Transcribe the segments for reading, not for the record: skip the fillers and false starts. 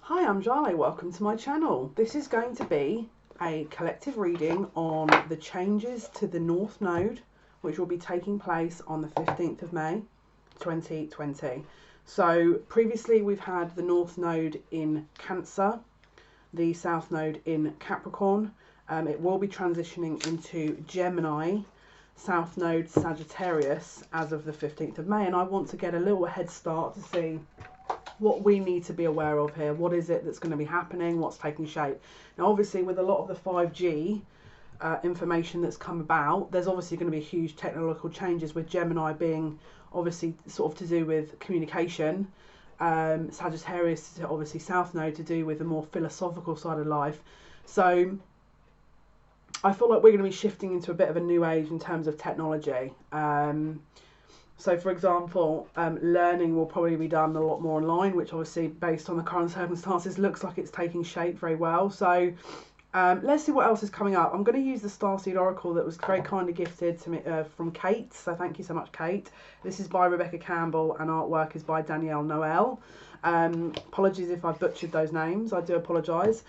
Hi, I'm Jale. Welcome to my channel. This is going to be a collective reading on the changes to the North Node, which will be taking place on the 15th of May 2020. So previously we've had the North Node in Cancer, the South Node in Capricorn. It will be transitioning into Gemini, South Node Sagittarius as of the 15th of May. And I want to get a little head start to see what we need to be aware of here. What is it that's going to be happening? What's taking shape? Now, obviously, with a lot of the 5G information that's come about, there's obviously going to be huge technological changes, with Gemini being obviously sort of to do with communication, Sagittarius obviously South Node to do with the more philosophical side of life. So I feel like we're going to be shifting into a bit of a new age in terms of technology. So, for example, learning will probably be done a lot more online, which obviously, based on the current circumstances, looks like it's taking shape very well. So, let's see what else is coming up. I'm going to use the Starseed Oracle that was very kindly gifted to me from Kate. So, thank you so much, Kate. This is by Rebecca Campbell, and artwork is by Danielle Noel. Apologies if I butchered those names, I do apologise.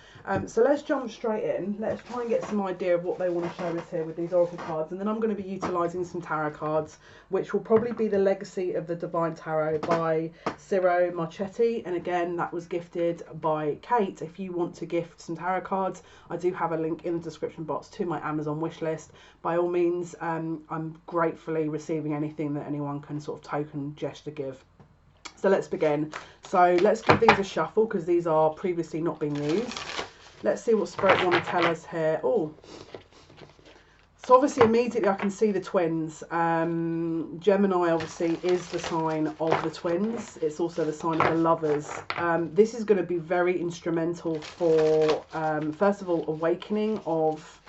So let's jump straight in. Let's try and get some idea of what they want to show us here with these oracle cards, and then I'm going to be utilising some tarot cards, which will probably be the Legacy of the Divine Tarot by Sara Marchetti, and again that was gifted by Kate. If you want to gift some tarot cards, I do have a link in the description box to my Amazon wish list. By all means, I'm gratefully receiving anything that anyone can sort of token gesture give. So let's begin. So let's give these a shuffle because these are previously not being used. Let's see what Spirit want to tell us here. Oh, so obviously immediately I can see the twins. Gemini obviously is the sign of the twins. It's also the sign of the lovers. This is going to be very instrumental for, first of all, awakening of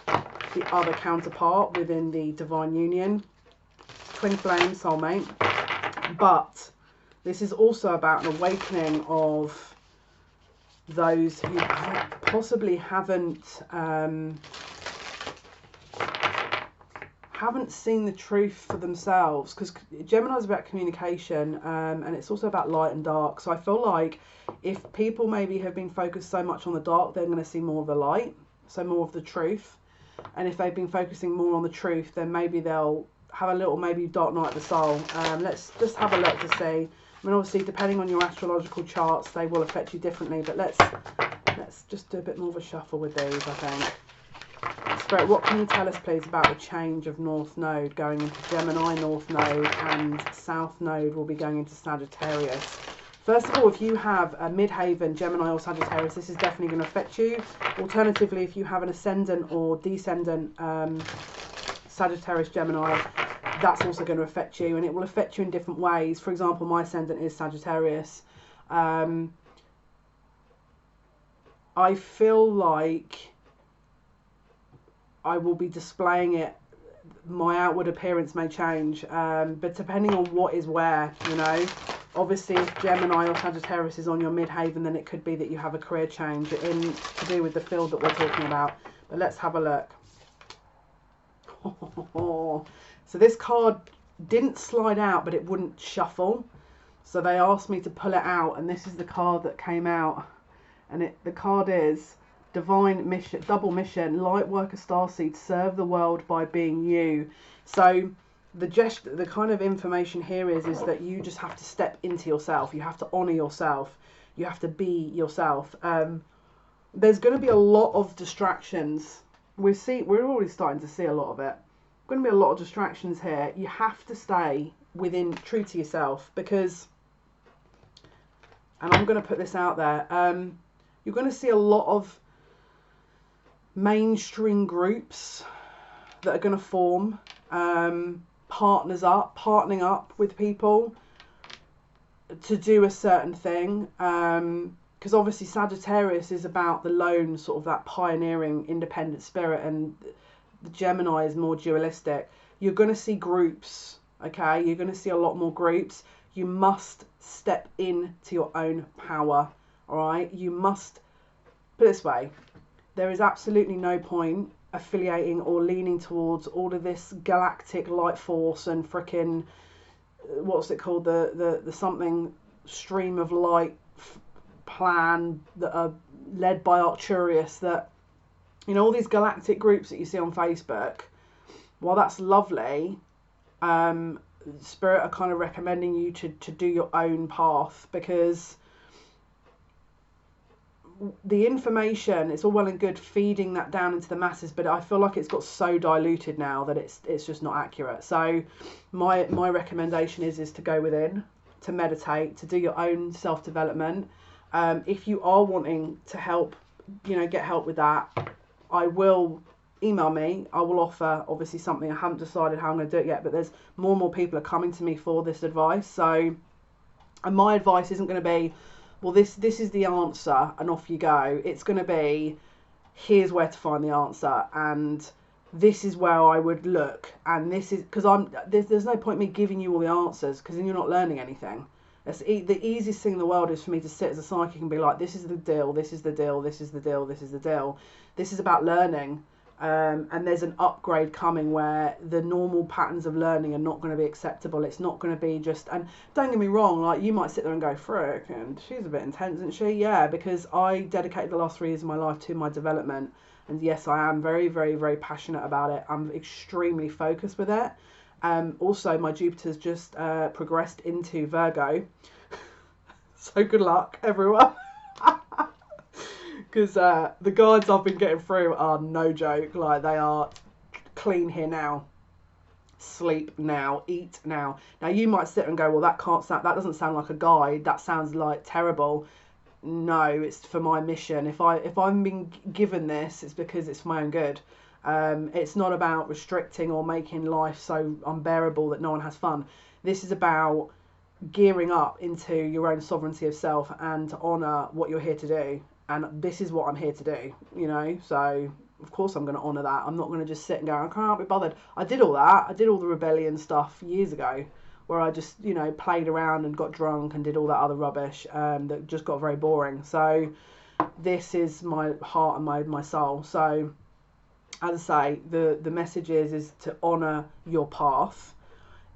the other counterpart within the divine union. Twin flame, soulmate. But this is also about an awakening of those who possibly haven't seen the truth for themselves, because Gemini is about communication, and it's also about light and dark. So I feel like if people maybe have been focused so much on the dark, they're going to see more of the light, so more of the truth. And if they've been focusing more on the truth, then maybe they'll have a little maybe dark night of the soul. Let's just have a look to see. I mean, obviously, depending on your astrological charts, they will affect you differently. But let's just do a bit more of a shuffle with these, I think. Spirit, what can you tell us, please, about the change of North Node going into Gemini North Node, and South Node will be going into Sagittarius? First of all, if you have a midhaven, Gemini or Sagittarius, this is definitely going to affect you. Alternatively, if you have an ascendant or descendant Sagittarius, Gemini, that's also going to affect you, and it will affect you in different ways. For example, my ascendant is Sagittarius. I feel like I will be displaying it. My outward appearance may change, but depending on what is where, you know. Obviously, if Gemini or Sagittarius is on your midhaven, then it could be that you have a career change to do with the field that we're talking about. But let's have a look. So this card didn't slide out, but it wouldn't shuffle. So they asked me to pull it out, and this is the card that came out. And the card is Divine Mission, Double Mission, Light Worker Starseed, serve the world by being you. So the kind of information here is that you just have to step into yourself. You have to honor yourself. You have to be yourself. There's going to be a lot of distractions. We're already starting to see a lot of it. Going to be a lot of distractions here. You have to stay true to yourself, because, and I'm going to put this out there, you're going to see a lot of mainstream groups that are going to form, partnering up with people to do a certain thing, because obviously Sagittarius is about the lone, sort of that pioneering independent spirit, and the Gemini is more dualistic. You're going to see groups, okay? You're going to see a lot more groups. You must step into your own power, all right? You must, put it this way, there is absolutely no point affiliating or leaning towards all of this galactic light force and frickin', what's it called, the something stream of light plan that are led by Arcturus, that, you know, all these galactic groups that you see on Facebook, while that's lovely, Spirit are kind of recommending you to do your own path, because the information, it's all well and good feeding that down into the masses, but I feel like it's got so diluted now that it's just not accurate. So my recommendation is to go within, to meditate, to do your own self-development. If you are wanting to help, you know, get help with that, I will email me. I will offer obviously something. I haven't decided how I'm going to do it yet, but there's more and more people are coming to me for this advice. So, and my advice isn't going to be, well, this is the answer and off you go. It's going to be, here's where to find the answer, and this is where I would look, and this is, because there's no point me giving you all the answers, because then you're not learning anything. The easiest thing in the world is for me to sit as a psychic and be like, this is the deal, this is the deal, this is the deal, this is the deal. This is about learning. And there's an upgrade coming where the normal patterns of learning are not going to be acceptable. It's not going to be just, and don't get me wrong, like, you might sit there and go, frick, and she's a bit intense, isn't she? Yeah, because I dedicated the last 3 years of my life to my development, and yes, I am very, very, very passionate about it. I'm extremely focused with it. Also, my Jupiter's just progressed into Virgo, so good luck, everyone. Because the guides I've been getting through are no joke. Like, they are clean here now, sleep now, eat now. Now you might sit and go, well, that doesn't sound like a guide. That sounds like terrible. No, it's for my mission. If I'm being given this, it's because it's for my own good. It's not about restricting or making life so unbearable that no one has fun. This is about gearing up into your own sovereignty of self and to honour what you're here to do. And this is what I'm here to do, you know. So of course I'm going to honour that. I'm not going to just sit and go, I can't be bothered. I did all that. I did all the rebellion stuff years ago, where I just, you know, played around and got drunk and did all that other rubbish that just got very boring. So this is my heart and my soul. So as I say, the message is to honour your path.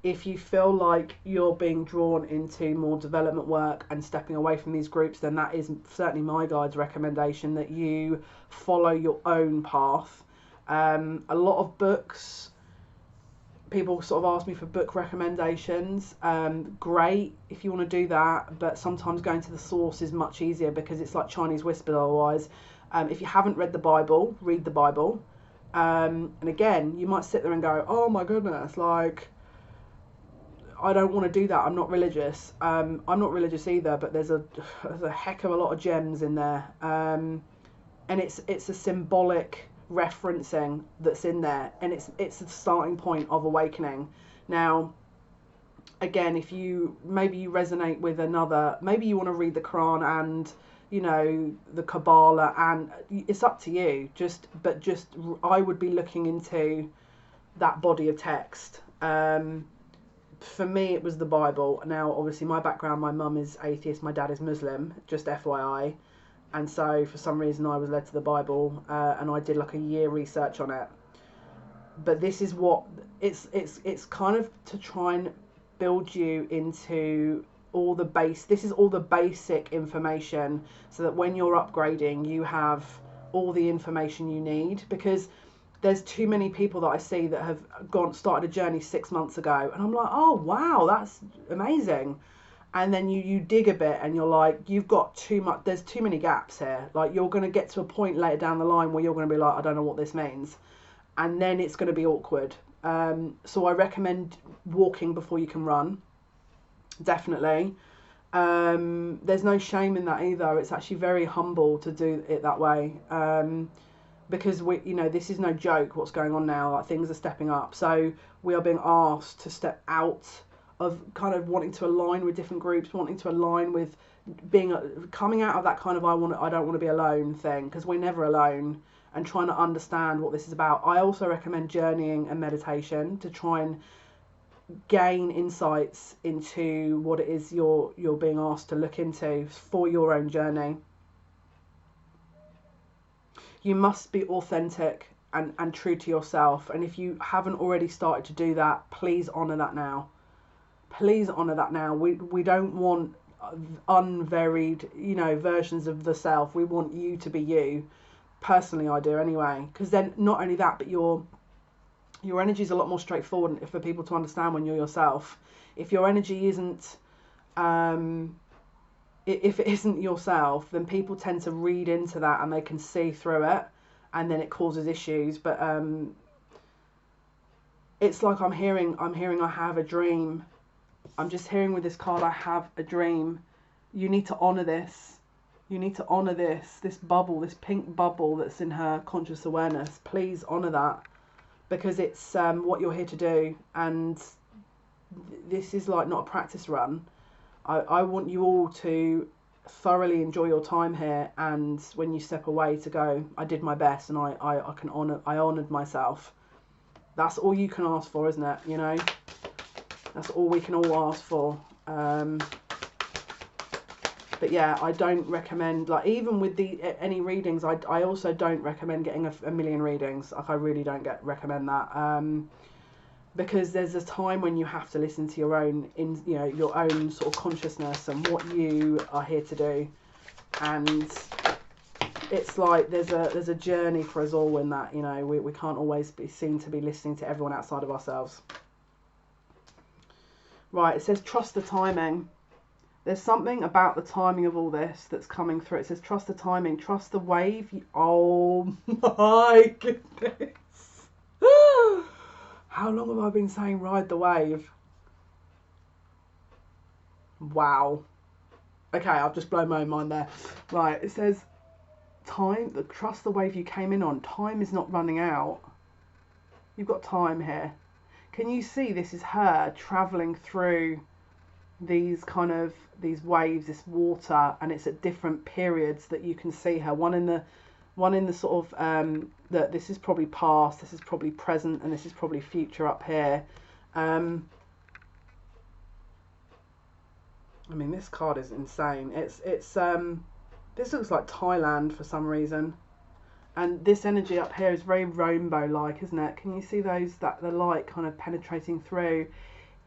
If you feel like you're being drawn into more development work and stepping away from these groups, then that is certainly my guide's recommendation, that you follow your own path. A lot of books, people sort of ask me for book recommendations. Great if you want to do that, but sometimes going to the source is much easier, because it's like Chinese whisper otherwise. If you haven't read the Bible, read the Bible. And again, you might sit there and go, oh my goodness, like, I don't want to do that. I'm not religious. I'm not religious either, but there's a heck of a lot of gems in there. And it's a symbolic referencing that's in there, and it's the starting point of awakening. Now, again, if you resonate with another, maybe you want to read the Quran and, you know, the Kabbalah, and it's up to you. But I would be looking into that body of text. For me, it was the Bible. Now, obviously, my background, my mum is atheist, my dad is Muslim, just FYI. And so, for some reason, I was led to the Bible, and I did like a year research on it. But this is what, it's kind of to try and build you into all the this is all the basic information, so that when you're upgrading, you have all the information you need. Because there's too many people that I see that have started a journey 6 months ago, and I'm like, oh wow, that's amazing. And then you dig a bit and you're like, you've got too much, there's too many gaps here. Like, you're going to get to a point later down the line where you're going to be like, I don't know what this means. And then it's going to be awkward. So I recommend walking before you can run. Definitely. There's no shame in that either. It's actually very humble to do it that way. Because this is no joke what's going on now. Like, things are stepping up. So we are being asked to step out of kind of wanting to align with different groups, wanting to align with coming out of that kind of I don't want to be alone thing, because we're never alone, and trying to understand what this is about. I also recommend journeying and meditation to try and gain insights into what it is you're being asked to look into for your own journey. You must be authentic and true to yourself, and if you haven't already started to do that, please honour that now. Please honour that now. We don't want unvaried, you know, versions of the self. We want you to be you. Personally, I do anyway, because then not only that, but your energy is a lot more straightforward for people to understand when you're yourself. If your energy isn't, if it isn't yourself, then people tend to read into that and they can see through it, and then it causes issues. But it's like I'm hearing I have a dream. I'm just hearing with this card, I have a dream. You need to honor this. You need to honor this bubble, this pink bubble that's in her conscious awareness. Please honor that, because it's what you're here to do. And this is like not a practice run. I want you all to thoroughly enjoy your time here, and when you step away, to go, I did my best, and I honored myself. That's all you can ask for, isn't it? You know, that's all we can all ask for. But yeah, I don't recommend, like, even with any readings, I also don't recommend getting a million readings. Like, I really don't recommend that, because there's a time when you have to listen to your own your own sort of consciousness and what you are here to do. And it's like there's a journey for us all in that, you know, we can't always be seen to be listening to everyone outside of ourselves. Right, it says trust the timing. There's something about the timing of all this that's coming through. It says trust the timing, trust the wave. Oh my goodness. How long have I been saying ride the wave? Wow. Okay, I've just blown my own mind there. Right, it says trust the wave you came in on. Time is not running out. You've got time here. Can you see this is her travelling through these waves, this water, and it's at different periods that you can see her. One in the sort of that this is probably past, this is probably present, and this is probably future up here. I mean, this card is insane. It's this looks like Thailand for some reason, and this energy up here is very rainbow-like, isn't it? Can you see the light kind of penetrating through?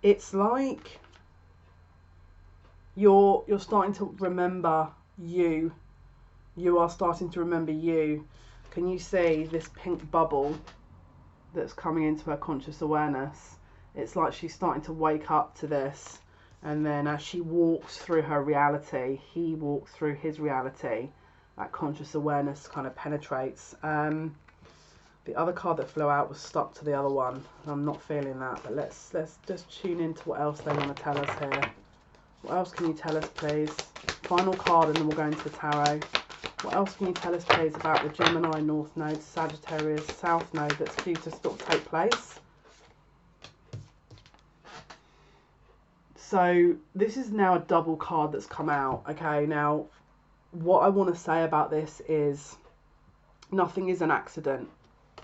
It's like you're starting to remember you. You are starting to remember you. Can you see this pink bubble that's coming into her conscious awareness? It's like she's starting to wake up to this. And then as she walks through her reality, he walks through his reality. That conscious awareness kind of penetrates. The other card that flew out was stuck to the other one. I'm not feeling that, but let's just tune into what else they want to tell us here. What else can you tell us, please? Final card, and then we'll go into the tarot. What else can you tell us, please, about the Gemini North Node, Sagittarius South Node that's due to sort of take place? So this is now a double card that's come out. Okay, now what I want to say about this is nothing is an accident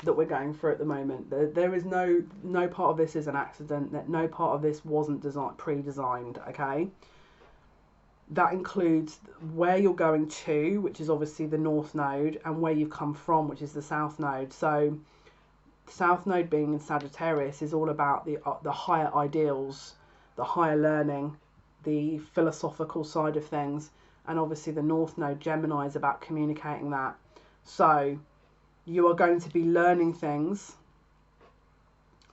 that we're going through at the moment. There is no part of this is an accident. That no part of this wasn't pre-designed. Okay. That includes where you're going to, which is obviously the North Node, and where you've come from, which is the South Node. So the South Node being in Sagittarius is all about the higher ideals, the higher learning, the philosophical side of things. And obviously the North Node, Gemini, is about communicating that. So you are going to be learning things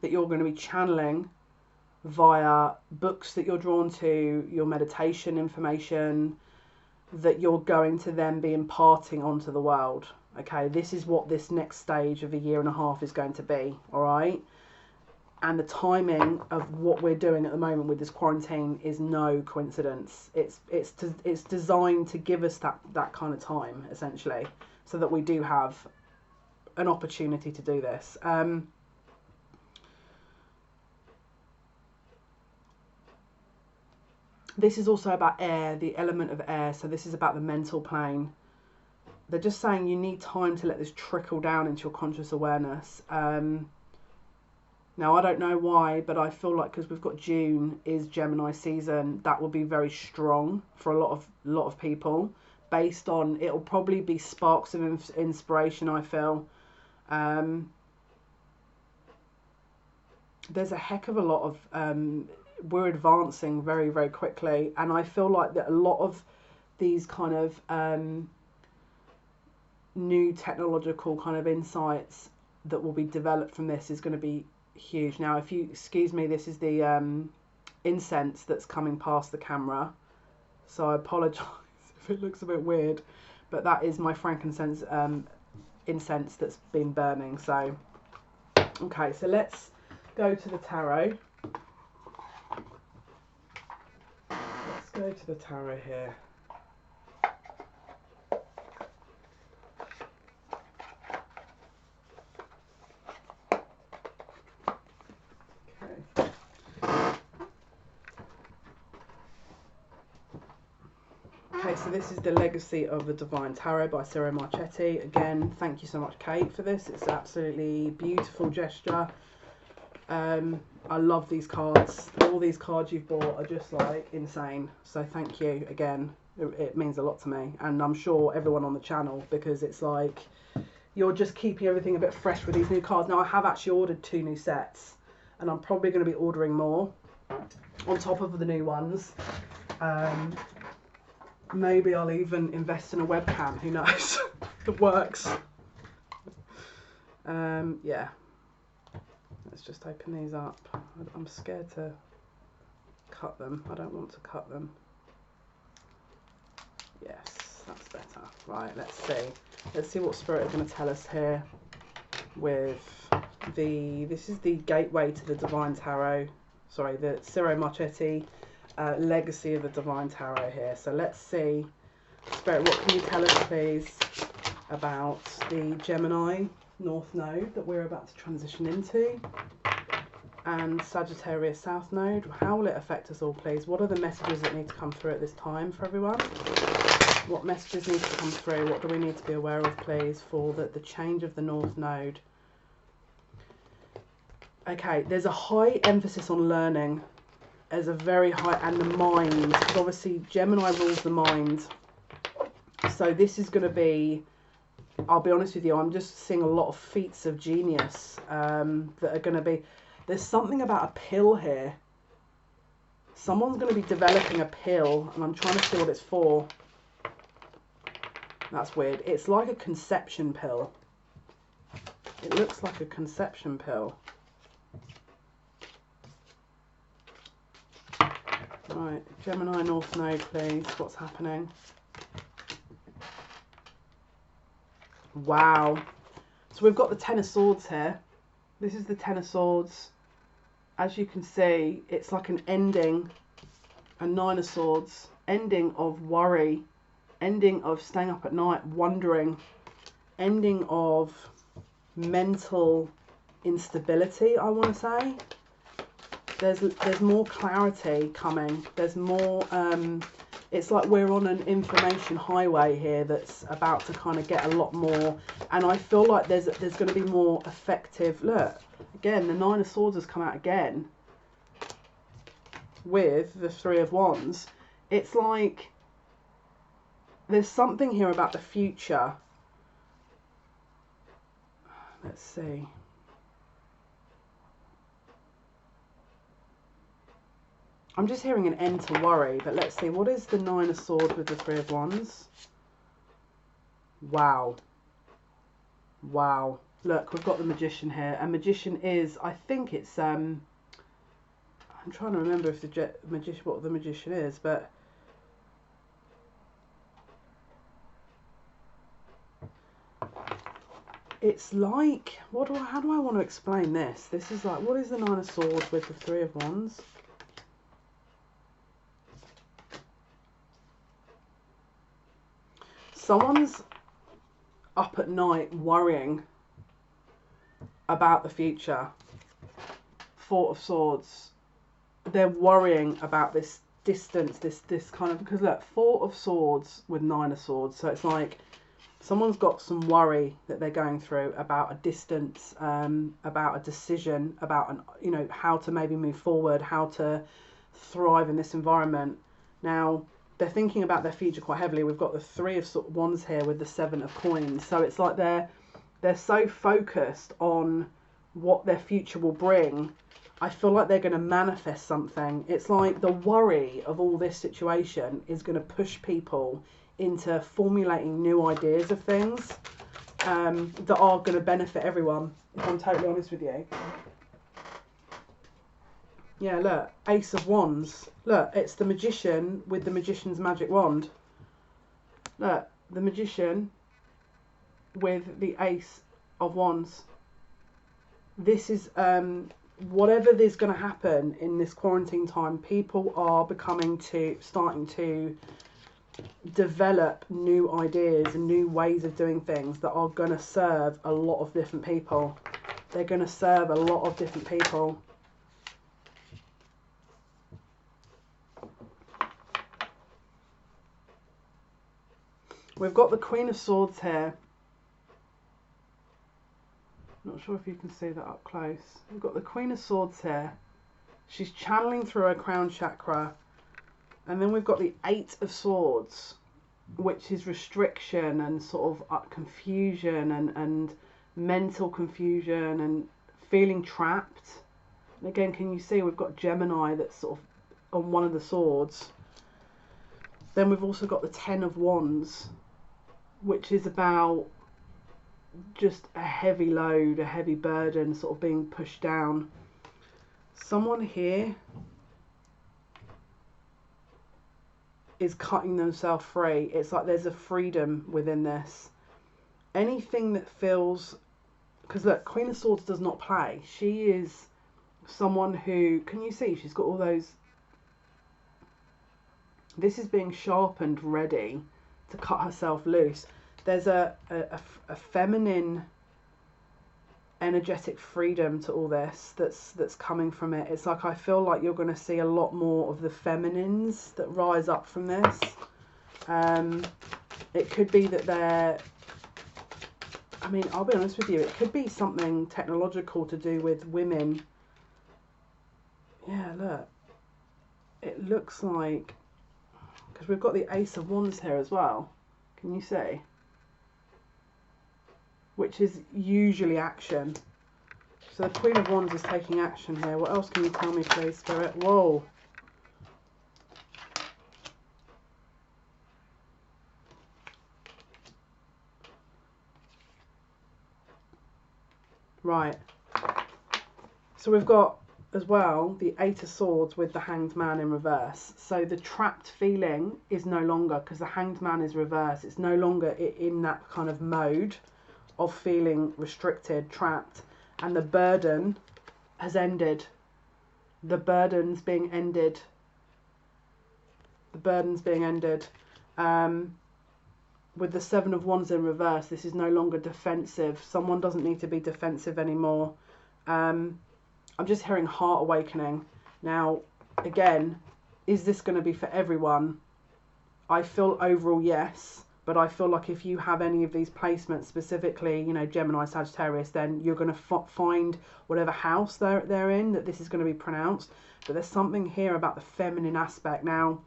that you're going to be channeling via books that you're drawn to, your meditation information, that you're going to then be imparting onto the world. Okay, this is what this next stage of a year and a half is going to be, all right? And the timing of what we're doing at the moment with this quarantine is no coincidence. It's designed to give us that kind of time, essentially, so that we do have an opportunity to do this. This is also about air, the element of air. So this is about the mental plane. They're just saying you need time to let this trickle down into your conscious awareness. Now, I don't know why, but I feel like because we've got June is Gemini season, that will be very strong for a lot of people. Based on, it'll probably be sparks of inspiration, I feel. There's a heck of a lot of we're advancing very, very quickly, and I feel like that a lot of these kind of new technological kind of insights that will be developed from this is going to be huge. Now, if you excuse me, this is the incense that's coming past the camera, so I apologise if it looks a bit weird, but that is my frankincense incense that's been burning. So okay, so let's go to the tarot. Let's go to the tarot here. So this is the Legacy of the Divine Tarot by Sara Marchetti. Again, thank you so much, Kate, for this. It's an absolutely beautiful gesture. I love these cards. All these cards you've bought are just like insane. So thank you again. It means a lot to me, and I'm sure everyone on the channel, because it's like you're just keeping everything a bit fresh with these new cards. Now, I have actually ordered 2 new sets, and I'm probably going to be ordering more on top of the new ones. Maybe I'll even invest in a webcam, who knows. It works. Yeah, let's just open these up. I'm scared to cut them. I don't want to cut them. Yes, that's better. Right, let's see what Spirit are going to tell us here with this is the Gateway to the Divine Tarot, sorry, the Sara Marchetti Legacy of the Divine Tarot here. So let's see, Spirit, what can you tell us please about the Gemini North Node that we're about to transition into, and Sagittarius South Node? How will it affect us all, please? What are the messages that need to come through at this time for everyone? What messages need to come through? What do we need to be aware of, please, for the change of the North Node? Okay, there's a high emphasis on learning. There's a very high, and the mind, because obviously Gemini rules the mind. So this is going to be, I'll be honest with you, I'm just seeing a lot of feats of genius that are going to be, there's something about a pill here. Someone's going to be developing a pill, and I'm trying to see what it's for. That's weird. It's like a conception pill. It looks like a conception pill. Right, Gemini North Node, please. What's happening? Wow. So we've got the Ten of Swords here. This is the Ten of Swords. As you can see, it's like an ending. A Nine of Swords. Ending of worry. Ending of staying up at night, wondering. Ending of mental instability, I want to say. There's more clarity coming. There's more, it's like we're on an information highway here that's about to kind of get a lot more, and I feel like there's going to be more effective. Look, again, the Nine of Swords has come out again with the Three of Wands. It's like there's something here about the future. Let's see. I'm just hearing an end to worry, but let's see. What is the Nine of Swords with the Three of Wands? Wow. Wow. Look, we've got the Magician here. And Magician is, I think it's, I'm trying to remember if the Magician, what the Magician is, but it's like, how do I want to explain this? This is like, what is the Nine of Swords with the Three of Wands? Someone's up at night worrying about the future. Four of Swords. They're worrying about this distance, this kind of, because look, Four of Swords with Nine of Swords. So it's like someone's got some worry that they're going through about a distance, about a decision, about how to maybe move forward, how to thrive in this environment. Now, they're thinking about their future quite heavily. We've got the Three of Wands here with the Seven of Coins. So it's like they're so focused on what their future will bring. I feel like they're going to manifest something. It's like the worry of all this situation is going to push people into formulating new ideas of things that are going to benefit everyone, if I'm totally honest with you. Yeah, look, Ace of Wands. Look, it's the Magician with the Magician's magic wand. Look, the Magician with the Ace of Wands. This is whatever is going to happen in this quarantine time, people are starting to develop new ideas and new ways of doing things that are going to serve a lot of different people. They're going to serve a lot of different people. We've got the Queen of Swords here. Not sure if you can see that up close. We've got the Queen of Swords here. She's channeling through her crown chakra. And then we've got the Eight of Swords, which is restriction and sort of confusion and mental confusion and feeling trapped. And again, can you see we've got Gemini that's sort of on one of the swords. Then we've also got the Ten of Wands, which is about just a heavy load, a heavy burden sort of being pushed down. Someone here is cutting themselves free. It's like there's a freedom within this. Anything that feels, because look, Queen of Swords does not play. She is someone who, can you see she's got all those, this is being sharpened, ready to cut herself loose. There's a feminine energetic freedom to all this that's coming from it. It's like I feel like you're going to see a lot more of the feminines that rise up from this. It could be that they're, I mean, I'll be honest with you, it could be something technological to do with women. Yeah, look, it looks like, because we've got the Ace of Wands here as well, can you see? Which is usually action. So the Queen of Wands is taking action here. What else can you tell me, please, Spirit? Whoa. Right. So we've got, as well, the Eight of Swords with the Hanged Man in reverse. So the trapped feeling is no longer, because the Hanged Man is reversed, it's no longer in that kind of mode of feeling restricted, trapped, and the burden has ended. The burden's being ended. The burden's being ended. With the Seven of Wands in reverse, this is no longer defensive. Someone doesn't need to be defensive anymore. I'm just hearing heart awakening. Now, again, is this going to be for everyone? I feel overall yes. But I feel like if you have any of these placements, specifically, you know, Gemini, Sagittarius, then you're going to find whatever house they're in, that this is going to be pronounced. But there's something here about the feminine aspect. Now,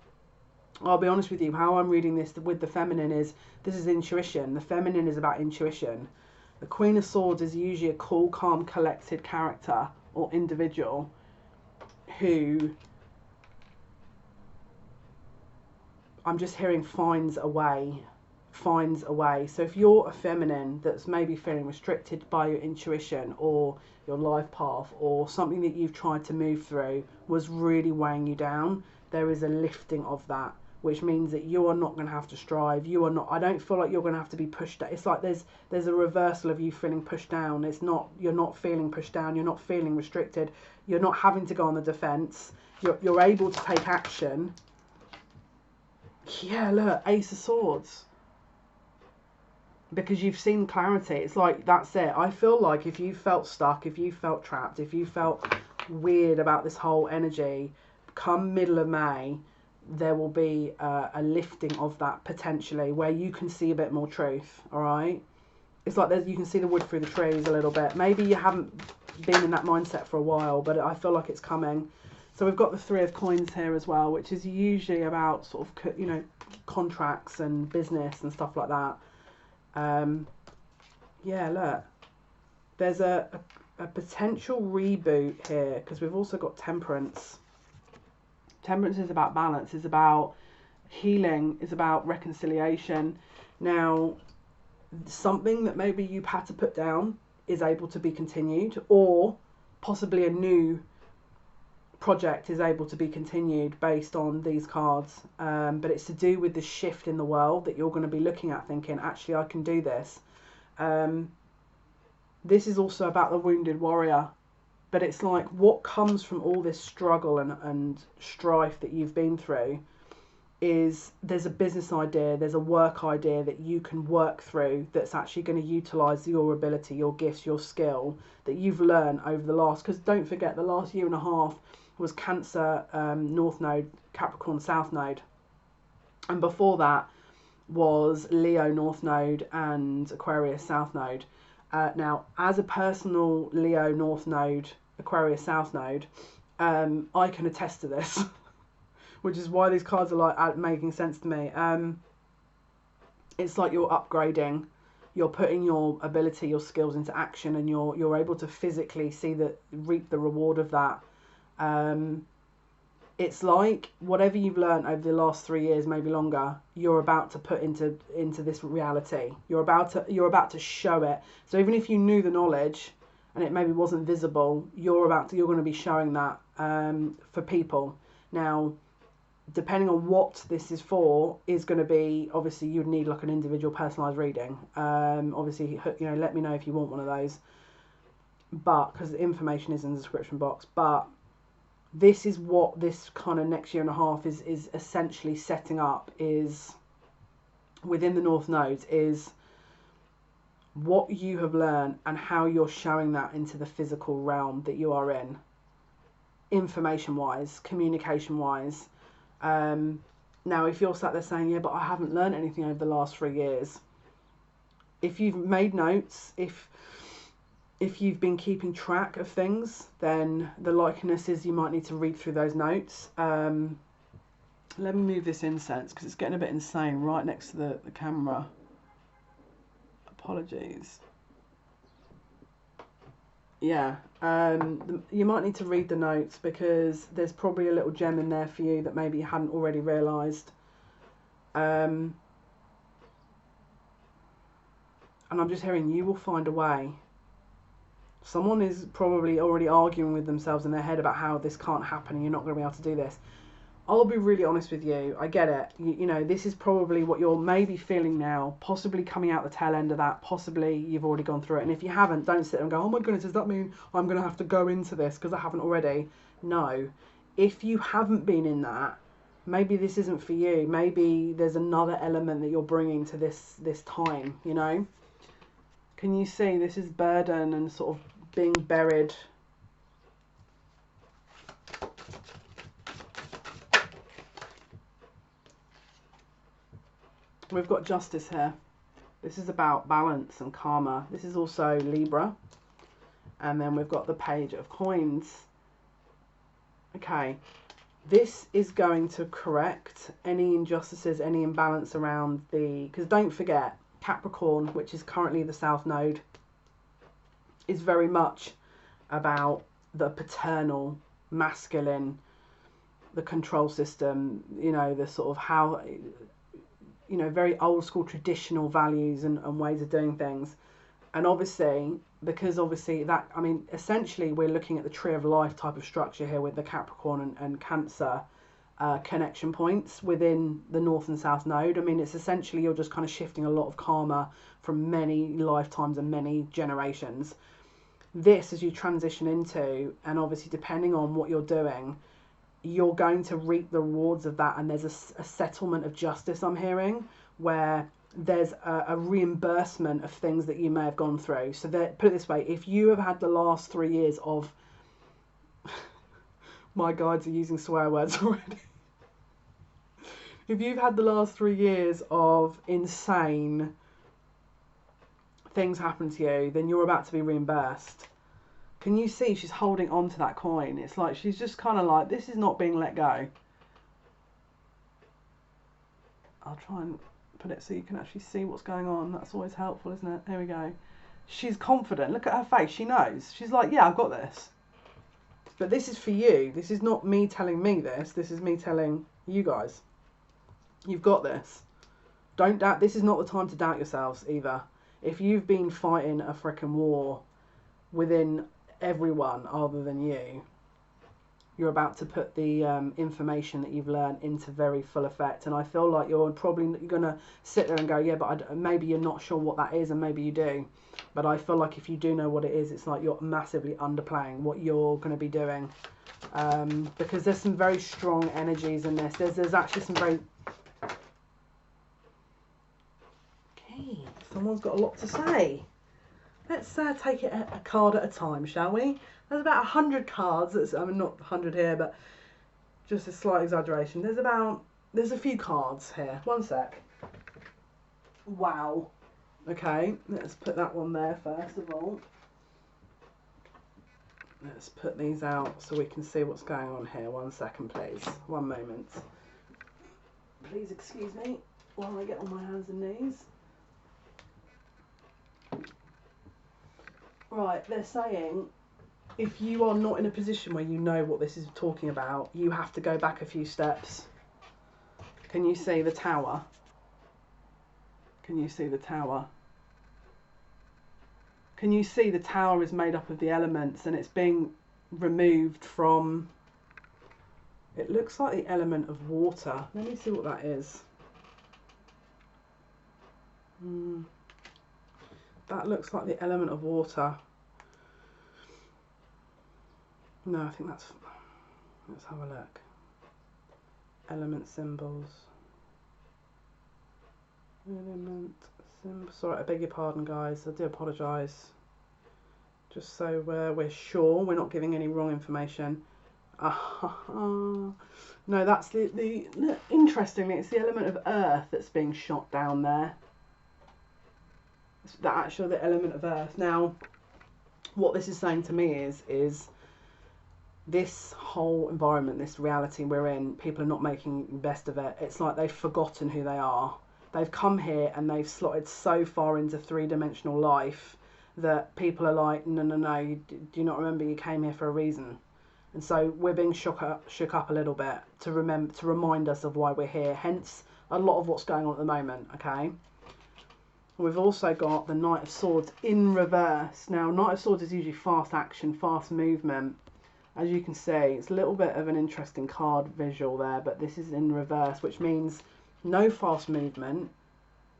I'll be honest with you, how I'm reading this with the feminine is, this is intuition. The feminine is about intuition. The Queen of Swords is usually a cool, calm, collected character or individual who, I'm just hearing, finds a way. So if you're a feminine that's maybe feeling restricted by your intuition or your life path, or something that you've tried to move through was really weighing you down, there is a lifting of that, which means that you are not going to have to strive. You are not, I don't feel like you're going to have to be pushed down. It's like there's a reversal of you feeling pushed down. It's not, you're not feeling pushed down, you're not feeling restricted, you're not having to go on the defense, you're able to take action. Yeah, look, Ace of Swords. Because you've seen clarity. It's like, that's it. I feel like if you felt stuck, if you felt trapped, if you felt weird about this whole energy, come middle of May, there will be a lifting of that potentially, where you can see a bit more truth. All right, it's like you can see the wood through the trees a little bit. Maybe you haven't been in that mindset for a while, but I feel like it's coming. So we've got the Three of Coins here as well, which is usually about sort of, you know, contracts and business and stuff like that. Yeah, look, there's a a potential reboot here, because we've also got Temperance. Temperance is about balance, is about healing, is about reconciliation. Now, something that maybe you've had to put down is able to be continued, or possibly a new project is able to be continued based on these cards. But it's to do with the shift in the world that you're going to be looking at, thinking, actually, I can do this. This is also about the wounded warrior. But it's like, what comes from all this struggle and strife that you've been through is there's a business idea, there's a work idea that you can work through that's actually going to utilise your ability, your gifts, your skill that you've learned over the last, because don't forget, the last year and a half was Cancer North Node, Capricorn South Node. And before that was Leo North Node and Aquarius South Node. Now, as a personal Leo North Node, Aquarius South Node, I can attest to this, which is why these cards are like making sense to me. It's like you're upgrading, you're putting your ability, your skills into action, and you're able to physically reap the reward of that. It's like whatever you've learned over the last 3 years, maybe longer, you're about to put into this reality. You're about to show it. So even if you knew the knowledge and it maybe wasn't visible, you're going to be showing that for people. Now, depending on what this is for, is going to be, obviously you'd need like an individual personalised reading. Obviously, let me know if you want one of those. But because the information is in the description box. But this is what this kind of next year and a half is essentially setting up, is within the North Nodes, is what you have learned and how you're showing that into the physical realm that you are in, information wise, communication wise. Now, if you're sat there saying, yeah, but I haven't learned anything over the last 3 years, if you've made notes, if you've been keeping track of things, then the likeliness is you might need to read through those notes. Let me move this incense because it's getting a bit insane right next to the camera. Apologies. Yeah, you might need to read the notes because there's probably a little gem in there for you that maybe you hadn't already realised. And I'm just hearing you will find a way. Someone is probably already arguing with themselves in their head about how this can't happen and you're not going to be able to do this. I'll be really honest with you. I get it. You know, this is probably what you're maybe feeling now, possibly coming out the tail end of that. Possibly you've already gone through it. And if you haven't, don't sit there and go, oh my goodness, does that mean I'm going to have to go into this because I haven't already? No. If you haven't been in that, maybe this isn't for you. Maybe there's another element that you're bringing to this time, you know? Can you see this is burden and sort of being buried? We've got Justice here. This is about balance and karma. This is also Libra. And then we've got the Page of Coins. Okay. This is going to correct any injustices, any imbalance around because don't forget, Capricorn, which is currently the South Node, is very much about the paternal, masculine, the control system, you know, the sort of how, you know, very old school traditional values and ways of doing things. And obviously, because obviously that, I mean, essentially we're looking at the tree of life type of structure here with the Capricorn and Cancer connection points within the North and South Node. I mean, it's essentially you're just kind of shifting a lot of karma from many lifetimes and many generations. This, as you transition into, and obviously depending on what you're doing, you're going to reap the rewards of that. And there's a settlement of justice, I'm hearing, where there's a reimbursement of things that you may have gone through. So that, put it this way, if you have had the last 3 years of my guides are using swear words already. If you've had the last 3 years of insane things happen to you, then you're about to be reimbursed. Can you see she's holding on to that coin? It's like she's just kind of like, this is not being let go. I'll try and put it so you can actually see what's going on. That's always helpful, isn't it? Here we go. She's confident. Look at her face. She knows. She's like, yeah, I've got this. But this is for you. This is not me telling me this. This is me telling you guys. You've got this. Don't doubt. This is not the time to doubt yourselves either. If you've been fighting a frickin' war within everyone other than you, you're about to put the information that you've learned into very full effect. And I feel like you're going to sit there and go, yeah, but maybe you're not sure what that is, and maybe you do. But I feel like if you do know what it is, it's like you're massively underplaying what you're going to be doing. Because there's some very strong energies in this. There's actually some very... Okay, someone's got a lot to say. Let's take it a card at a time, shall we? There's about 100 cards. I mean, not 100 here, but just a slight exaggeration. There's a few cards here. One sec. Wow. Okay, let's put that one there first of all. Let's put these out so we can see what's going on here. 1 second, please. 1 moment. Please excuse me while I get on my hands and knees. Right, they're saying if you are not in a position where you know what this is talking about, you have to go back a few steps. Can you see the tower? Can you see the tower? Can you see the tower is made up of the elements and it's being removed from... It looks like the element of water. Let me see what that is. That looks like the element of water. No, I think that's... Let's have a look. Element symbols. Element symbols. Sorry, I beg your pardon, guys. I do apologise. Just so we're sure we're not giving any wrong information. No, that's the interestingly, it's the element of earth that's being shot down there. It's the element of earth. Now, what this is saying to me is this whole environment, this reality we're in, people are not making the best of it. It's like they've forgotten who they are. They've come here and they've slotted so far into three-dimensional life that people are like, no, do you not remember you came here for a reason? And so we're being shook up a little bit to remind us of why we're here. Hence, a lot of what's going on at the moment, okay? We've also got the Knight of Swords in reverse. Now, Knight of Swords is usually fast action, fast movement. As you can see, it's a little bit of an interesting card visual there, but this is in reverse, which means no fast movement.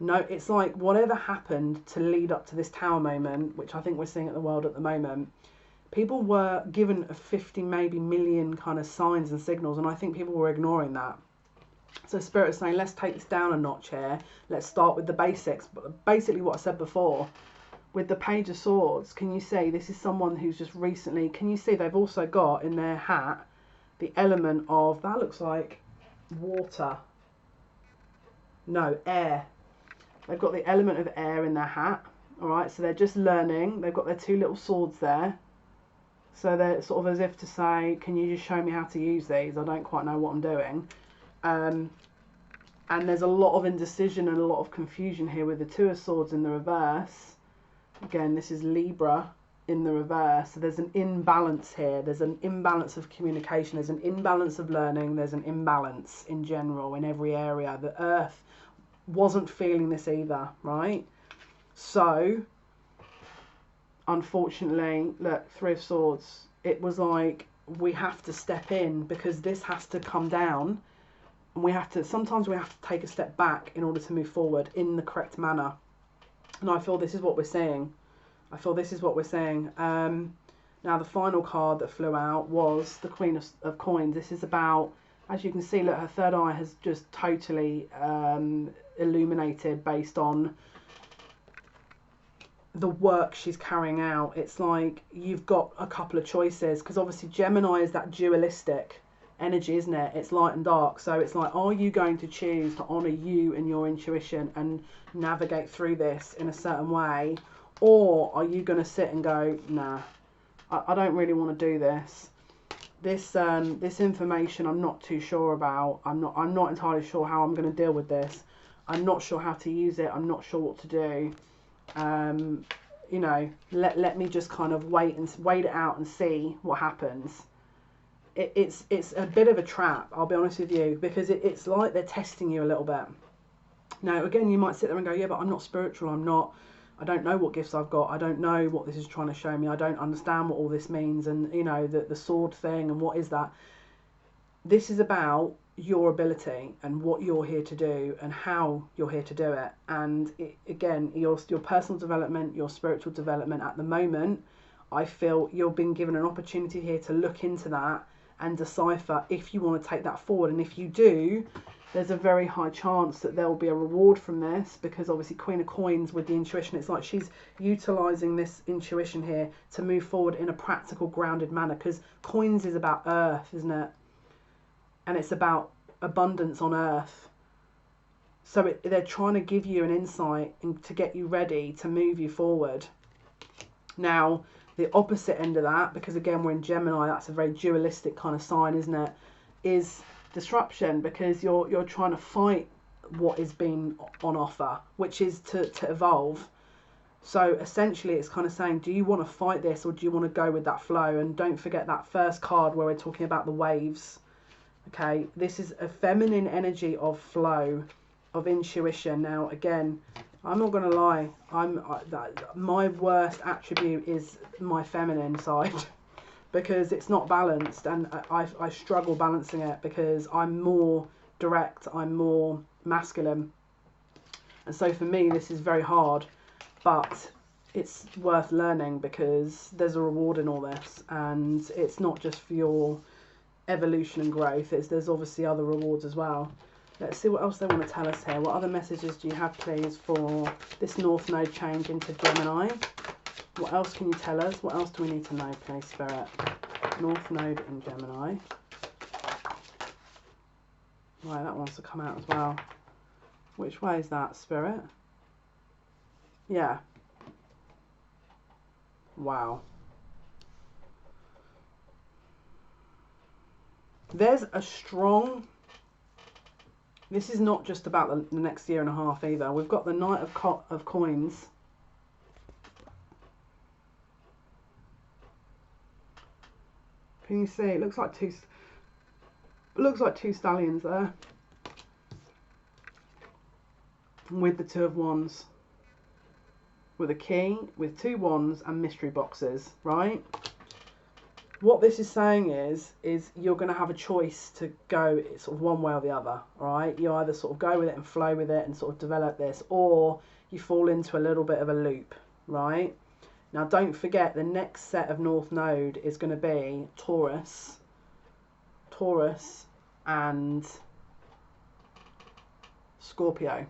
No, it's like whatever happened to lead up to this tower moment, which I think we're seeing at the world at the moment, people were given a 50 maybe million kind of signs and signals, and I think people were ignoring that. So Spirit is saying, let's take this down a notch here. Let's start with the basics. But basically what I said before, with the Page of Swords, can you see this is someone who's just recently, can you see they've also got in their hat the element of, that looks like water. No, air. They've got the element of air in their hat. Alright, so they're just learning. They've got their two little swords there. So they're sort of as if to say, can you just show me how to use these? I don't quite know what I'm doing. And there's a lot of indecision and a lot of confusion here with the Two of Swords in the reverse. Again, this is Libra in the reverse. So there's an imbalance here. There's an imbalance of communication. There's an imbalance of learning. There's an imbalance in general in every area. The Earth wasn't feeling this either, right? So, unfortunately, look, Three of Swords. It was like, we have to step in because this has to come down. And we have to, sometimes we have to take a step back in order to move forward in the correct manner. And I feel this is what we're seeing. I feel this is what we're seeing. Now, the final card that flew out was the Queen of Coins. This is about, as you can see, look, her third eye has just totally illuminated based on the work she's carrying out. It's like you've got a couple of choices, because obviously Gemini is that dualistic energy, isn't it? It's light and dark. So it's like, are you going to choose to honour you and your intuition and navigate through this in a certain way, or are you going to sit and go, nah, I don't really want to do this. This information I'm not too sure about. I'm not entirely sure how I'm going to deal with this. I'm not sure how to use it. I'm not sure what to do. you know, let me just kind of wait it out and see what happens. It's a bit of a trap, I'll be honest with you, because it's like they're testing you a little bit. Now, again, you might sit there and go, yeah, but I'm not spiritual, I don't know what gifts I've got, I don't know what this is trying to show me, I don't understand what all this means, and, you know, the sword thing, and what is that? This is about your ability and what you're here to do and how you're here to do it. And again, your personal development, your spiritual development at the moment, I feel you've been given an opportunity here to look into that and decipher if you want to take that forward. And if you do, there's a very high chance that there will be a reward from this, because obviously Queen of Coins with the intuition, it's like she's utilising this intuition here to move forward in a practical, grounded manner, because coins is about earth, isn't it? And it's about abundance on earth. So they're trying to give you an insight to get you ready to move you forward. Now, the opposite end of that, because again we're in Gemini, that's a very dualistic kind of sign, isn't it, is disruption, because you're trying to fight what is being on offer, which is to evolve. So essentially it's kind of saying, do you want to fight this, or do you want to go with that flow? And don't forget that first card where we're talking about the waves. Okay, this is a feminine energy of flow, of intuition. Now, again, I'm not going to lie, my worst attribute is my feminine side because it's not balanced, and I struggle balancing it because I'm more direct, I'm more masculine. And so for me, this is very hard, but it's worth learning because there's a reward in all this, and it's not just for your evolution and growth, there's obviously other rewards as well. Let's see what else they want to tell us here. What other messages do you have, please, for this North Node change into Gemini? What else can you tell us? What else do we need to know, please, Spirit? North Node in Gemini. Right, that wants to come out as well. Which way is that, Spirit? Yeah. Wow. There's a strong... This is not just about the next year and a half either. We've got the Knight of Coins. Can you see? It looks like two stallions there. With the Two of Wands. With a key, with two wands and mystery boxes, right? What this is saying is you're going to have a choice to go sort of one way or the other, right? You either sort of go with it and flow with it and sort of develop this, or you fall into a little bit of a loop, right? Now, don't forget, the next set of North Node is going to be Taurus, and Scorpio.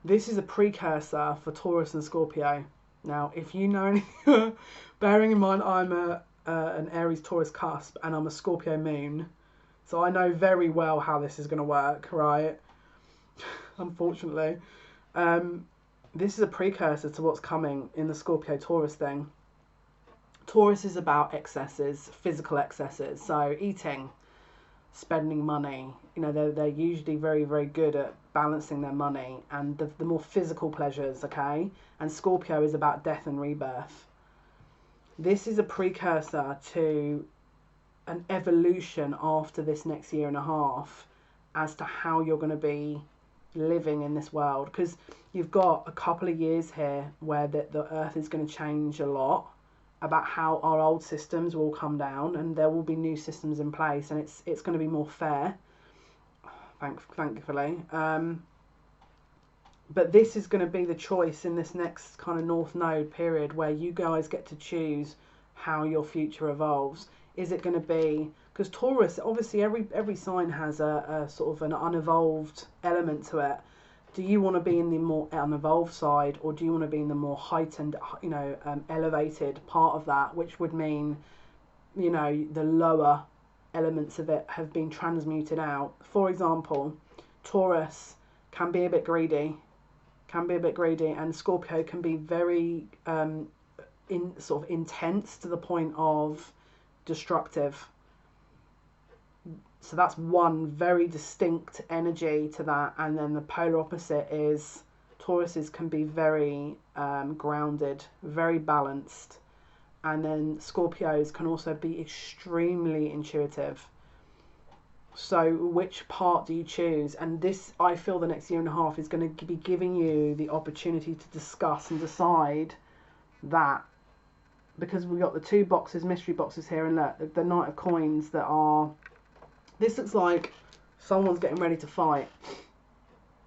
This is a precursor for Taurus and Scorpio. Now, if you know anything, bearing in mind I'm an Aries Taurus cusp and I'm a Scorpio moon, so I know very well how this is going to work, right? Unfortunately. This is a precursor to what's coming in the Scorpio Taurus thing. Taurus is about excesses, physical excesses, so eating, spending money. You know, they're usually very, very good at balancing their money and the more physical pleasures, okay? And Scorpio is about death and rebirth. This is a precursor to an evolution after this next year and a half as to how you're going to be living in this world, because you've got a couple of years here where the earth is going to change a lot about how our old systems will come down and there will be new systems in place, and it's going to be more fair, thankfully. But this is going to be the choice in this next kind of North Node period where you guys get to choose how your future evolves. Is it going to be, because Taurus, obviously every sign has a sort of an unevolved element to it. Do you want to be in the more unevolved side, or do you want to be in the more heightened, you know, elevated part of that, which would mean, you know, the lower elements of it have been transmuted out. For example, Taurus can be a bit greedy, and Scorpio can be very sort of intense to the point of destructive. So that's one very distinct energy to that. And then the polar opposite is Tauruses can be very grounded, very balanced. And then Scorpios can also be extremely intuitive. So which part do you choose? And this, I feel, the next year and a half is going to be giving you the opportunity to discuss and decide that, because we've got the two boxes, mystery boxes here, and look, the Knight of Coins that are, this looks like someone's getting ready to fight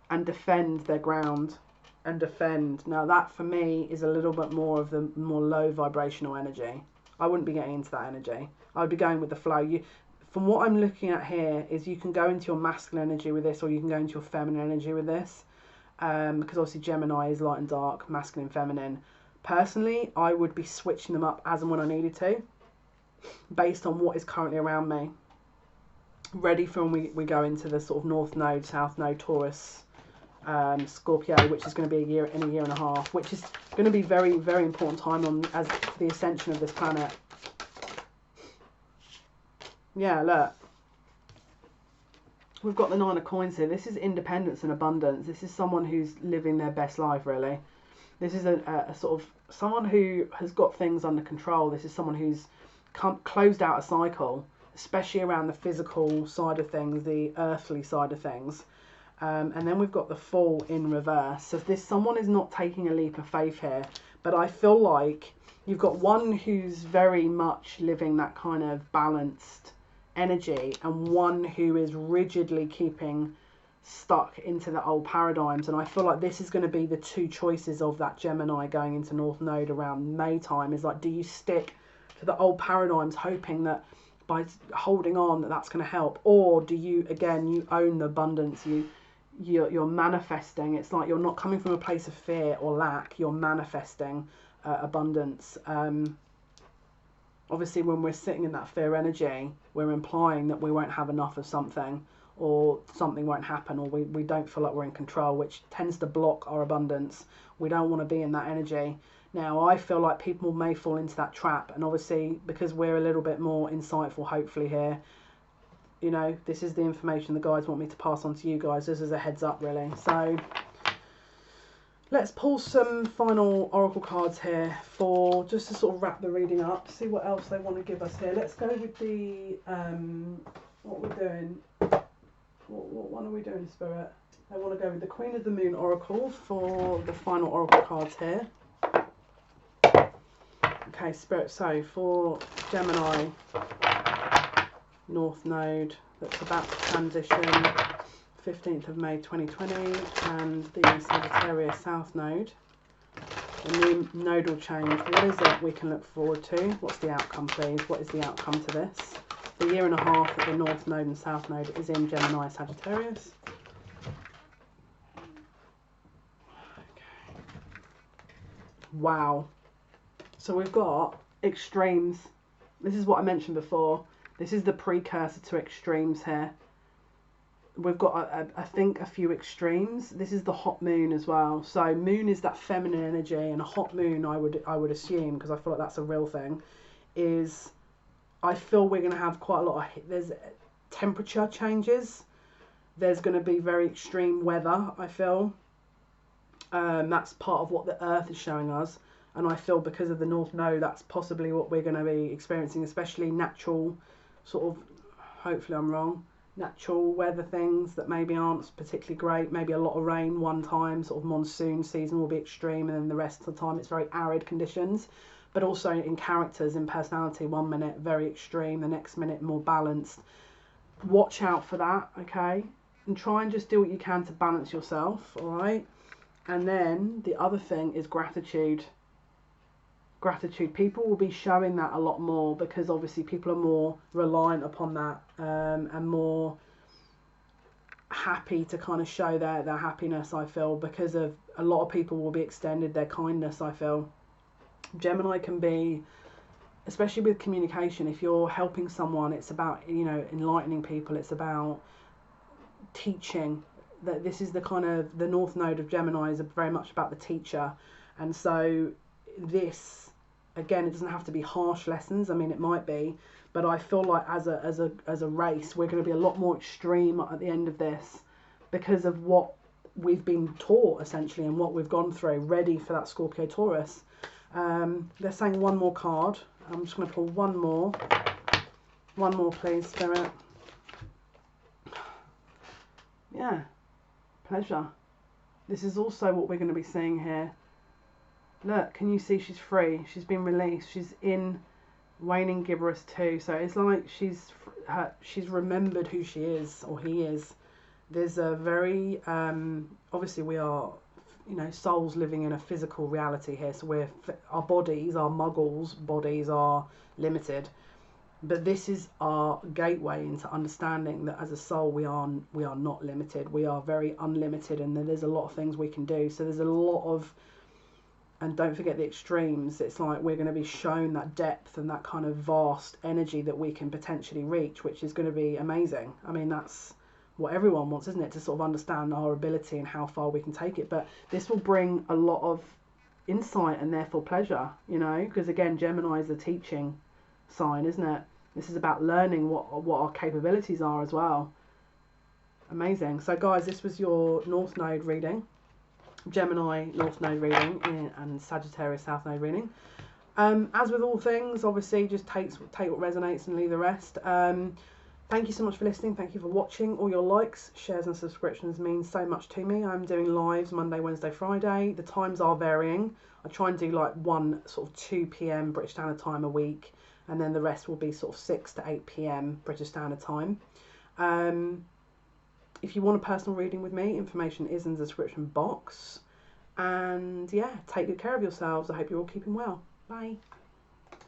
and defend their ground and defend. Now that for me is a little bit more of the more low vibrational energy. I wouldn't be getting into that energy. I would be going with the flow. From what I'm looking at here is you can go into your masculine energy with this, or you can go into your feminine energy with this, because obviously Gemini is light and dark, masculine, feminine. Personally, I would be switching them up as and when I needed to, based on what is currently around me. Ready for when we go into the sort of North Node, South Node, Taurus, Scorpio, which is going to be in a year and a half, which is going to be very, very important time as the ascension of this planet. Yeah, look. We've got the Nine of Coins here. This is independence and abundance. This is someone who's living their best life, really. This is a sort of someone who has got things under control. This is someone who's closed out a cycle, especially around the physical side of things, the earthly side of things. And then we've got the Fool in reverse. So someone is not taking a leap of faith here, but I feel like you've got one who's very much living that kind of balanced energy, and one who is rigidly keeping stuck into the old paradigms. And I feel like this is going to be the two choices of that Gemini going into North Node around May time. Is like, do you stick to the old paradigms hoping that by holding on that's going to help, or do you, again, you own the abundance, you're manifesting. It's like you're not coming from a place of fear or lack, you're manifesting abundance. Obviously, when we're sitting in that fear energy, we're implying that we won't have enough of something, or something won't happen, or we don't feel like we're in control, which tends to block our abundance. We don't want to be in that energy. Now, I feel like people may fall into that trap, and obviously, because we're a little bit more insightful, hopefully here, you know, this is the information the guides want me to pass on to you guys. This is a heads up, really. So let's pull some final oracle cards here for just to sort of wrap the reading up, see what else they want to give us here. Let's go with the what we're doing. What one are we doing, Spirit? I want to go with the Queen of the Moon oracle for the final oracle cards here. Okay, Spirit. So for Gemini North Node, that's about to transition 15th of May 2020, and the Sagittarius South Node, the new nodal change. What is it we can look forward to? What's the outcome, please? What is the outcome to this? The year and a half that the North Node and South Node is in Gemini Sagittarius. Okay. Wow. So we've got extremes. This is what I mentioned before. This is the precursor to extremes here. We've got, I think, a few extremes. This is the hot moon as well. So moon is that feminine energy, and a hot moon, I would assume, because I feel like that's a real thing, is, I feel we're going to have quite a lot of, there's temperature changes. There's going to be very extreme weather, I feel. That's part of what the Earth is showing us. And I feel because of the North Node, that's possibly what we're going to be experiencing, especially natural sort of, hopefully I'm wrong, natural weather things that maybe aren't particularly great. Maybe a lot of rain one time, sort of monsoon season will be extreme, and then the rest of the time it's very arid conditions. But also in characters, in personality, 1 minute very extreme, the next minute more balanced. Watch out for that, okay? And try and just do what you can to balance yourself, all right? And then the other thing is gratitude. Gratitude. People will be showing that a lot more, because obviously people are more reliant upon that, and more happy to kind of show their happiness, I feel, because of a lot of people will be extended their kindness, I feel. Gemini can be, especially with communication, if you're helping someone, it's about, you know, enlightening people, it's about teaching. That this is the kind of, the North Node of Gemini is very much about the teacher. And so this, again, it doesn't have to be harsh lessons. I mean, it might be, but I feel like as a race, we're going to be a lot more extreme at the end of this because of what we've been taught essentially and what we've gone through, ready for that Scorpio Taurus. They're saying one more card. I'm just going to pull one more please, Spirit. Yeah, pleasure. This is also what we're going to be seeing here. Look, can you see she's free? She's been released. She's in Waning Gibberish too. So it's like she's remembered who she is, or he is. There's a very obviously we are, you know, souls living in a physical reality here. So our bodies, our muggles bodies are limited, but this is our gateway into understanding that as a soul we are not limited. We are very unlimited, and there's a lot of things we can do. So there's a lot of, and don't forget the extremes. It's like we're going to be shown that depth and that kind of vast energy that we can potentially reach, which is going to be amazing. I mean, that's what everyone wants, isn't it? To sort of understand our ability and how far we can take it. But this will bring a lot of insight and therefore pleasure, you know, because again, Gemini is a teaching sign, isn't it? This is about learning what our capabilities are as well. Amazing. So guys, this was your North Node reading, Gemini North Node reading, and Sagittarius South Node reading. As with all things, obviously just take what resonates and leave the rest. Thank you so much for listening. Thank you for watching. All your likes, shares and subscriptions mean so much to me. I'm doing lives Monday, Wednesday, Friday. The times are varying. I try and do like 2 p.m. British Standard Time a week, and then the rest will be sort of 6 to 8 p.m. British Standard Time. If you want a personal reading with me, information is in the description box. And yeah, take good care of yourselves. I hope you're all keeping well. Bye.